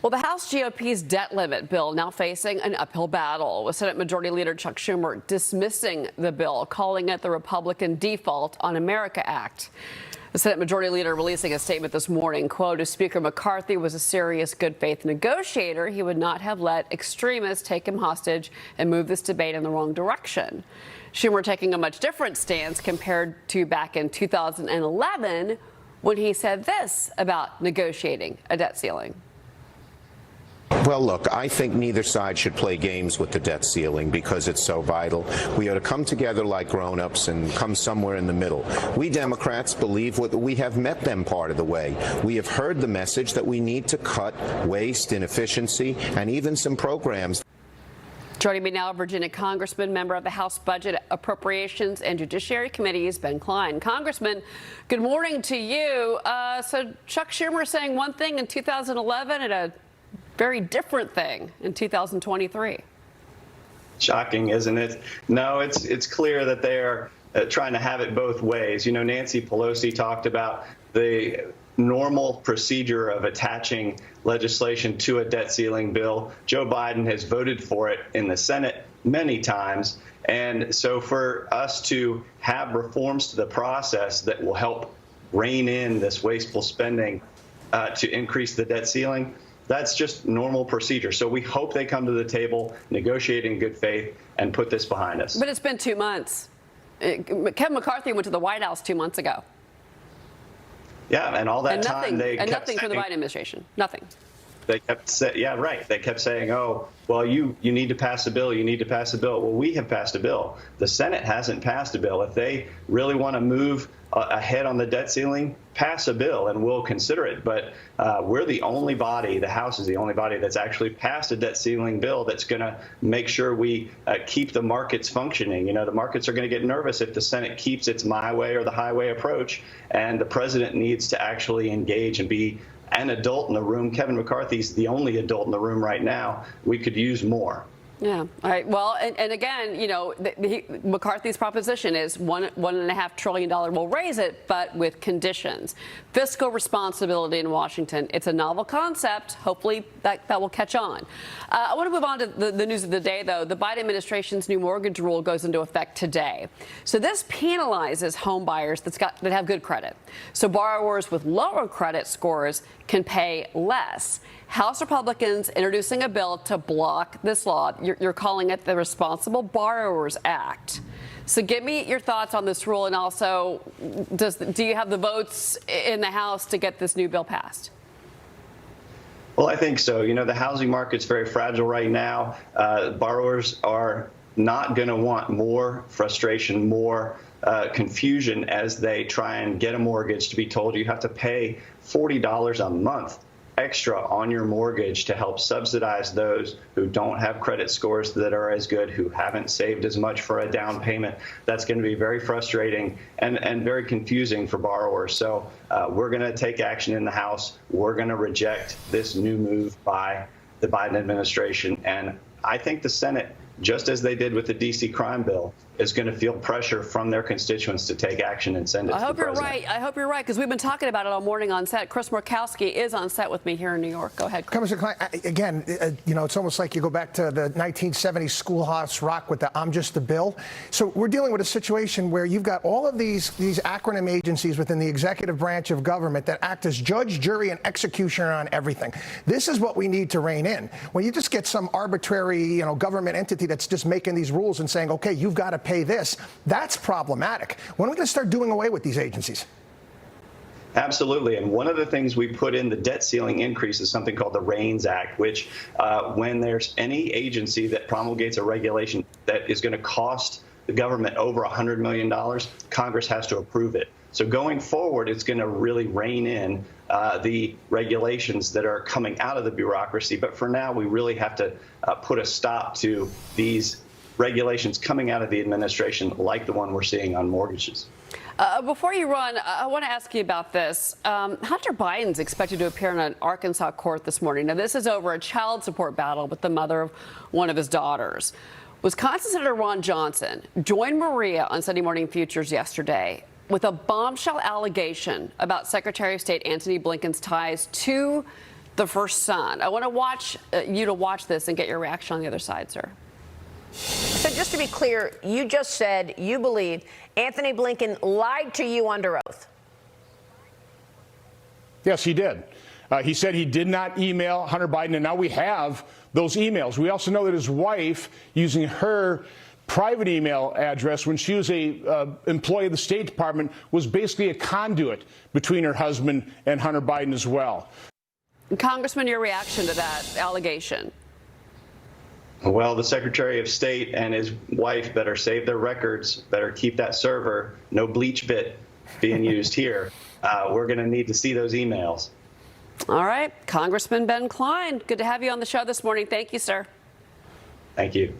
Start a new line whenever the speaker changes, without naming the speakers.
Well, the House GOP's debt limit bill now facing an uphill battle, with Senate Majority Leader Chuck Schumer dismissing the bill, calling it the Republican Default on America Act. The Senate Majority Leader releasing a statement this morning, quote, if Speaker McCarthy was a serious good faith negotiator, he would not have let extremists take him hostage and move this debate in the wrong direction. Schumer taking a much different stance compared to back in 2011 when he said this about negotiating a debt ceiling.
Well, look, I think neither side should play games with the debt ceiling because it's so vital. We ought to come together like grown-ups and come somewhere in the middle. We Democrats believe we have met them part of the way. We have heard the message that we need to cut waste, inefficiency, and even some programs.
Joining me now, Virginia Congressman, member of the House Budget, Appropriations, and Judiciary Committees, Ben Cline. Congressman, good morning to you. So Chuck Schumer saying one thing in 2011 and a very different thing in 2023.
Shocking, isn't it? No, it's clear that they are trying to have it both ways. You know, Nancy Pelosi talked about the normal procedure of attaching legislation to a debt ceiling bill. Joe Biden has voted for it in the Senate many times. And so for us to have reforms to the process that will help rein in this wasteful spending to increase the debt ceiling, that's just normal procedure. So we hope they come to the table, negotiate in good faith, and put this behind us.
But it's been 2 months. Kevin McCarthy went to the White House 2 months ago.
Yeah, and all that time they kept
nothing
saying,
for the Biden administration. Nothing.
They kept saying, yeah, right. They kept saying, oh, well, you need to pass a bill. You need to pass a bill. Well, we have passed a bill. The Senate hasn't passed a bill. If they really want to move ahead on the debt ceiling, pass a bill and we'll consider it. But we're the only body, the House is the only body that's actually passed a debt ceiling bill that's going to make sure we keep the markets functioning. You know, the markets are going to get nervous if the Senate keeps its my way or the highway approach, and the president needs to actually engage and be an adult in the room. Kevin McCarthy's the only adult in the room right now. We could use more.
Yeah. All right. Well, and again, you know, McCarthy's proposition is $1.5 trillion. We'll raise it, but with conditions. Fiscal responsibility in Washington. It's a novel concept. Hopefully that will catch on. I want to move on to the news of the day, though. The Biden administration's new mortgage rule goes into effect today. So this penalizes home buyers that have good credit. So borrowers with lower credit scores can pay less. House Republicans introducing a bill to block this law. You're calling it the Responsible Borrowers Act. So give me your thoughts on this rule, and also, do you have the votes in the House to get this new bill passed?
Well, I think so. You know, the housing market's very fragile right now. Borrowers are not going to want more frustration, more confusion as they try and get a mortgage, to be told you have to pay $40 a month extra on your mortgage to help subsidize those who don't have credit scores that are as good, who haven't saved as much for a down payment. That's going to be very frustrating and very confusing for borrowers. So we're going to take action in the House. We're going to reject this new move by the Biden administration. And I think the Senate, just as they did with the D.C. crime bill, is going to feel pressure from their constituents to take action and send it to the president.
I hope you're right, because we've been talking about it all morning on set. Chris Murkowski is on set with me here in New York. Go ahead, Chris.
Congressman Cline, again, you know, it's almost like you go back to the 1970s schoolhouse rock with the I'm just a bill. So we're dealing with a situation where you've got all of these acronym agencies within the executive branch of government that act as judge, jury, and executioner on everything. This is what we need to rein in. When you just get some arbitrary, you know, government entity that's just making these rules and saying, okay, you've got to pay this, that's problematic. When are we going to start doing away with these agencies?
Absolutely. And one of the things we put in the debt ceiling increase is something called the REINS Act, which when there's any agency that promulgates a regulation that is going to cost the government over $100 million, Congress has to approve it. So going forward, it's going to really rein in the regulations that are coming out of the bureaucracy. But for now, we really have to put a stop to these regulations coming out of the administration, like the one we're seeing on mortgages.
Before you run, I want to ask you about this. Hunter Biden's expected to appear in an Arkansas court this morning. Now, this is over a child support battle with the mother of one of his daughters. Wisconsin Senator Ron Johnson joined Maria on Sunday Morning Futures yesterday with a bombshell allegation about Secretary of State Antony Blinken's ties to the first son. I want to watch you to watch this and get your reaction on the other side, sir.
So just to be clear, you just said you believe Anthony Blinken lied to you under oath.
Yes, he did. He said he did not email Hunter Biden, and now we have those emails. We also know that his wife, using her private email address when she was a employee of the State Department, was basically a conduit between her husband and Hunter Biden as well.
Congressman, your reaction to that allegation?
Well, the Secretary of State and his wife better save their records, better keep that server. No bleach bit being used here. We're going to need to see those emails.
All right. Congressman Ben Cline, good to have you on the show this morning. Thank you, sir.
Thank you.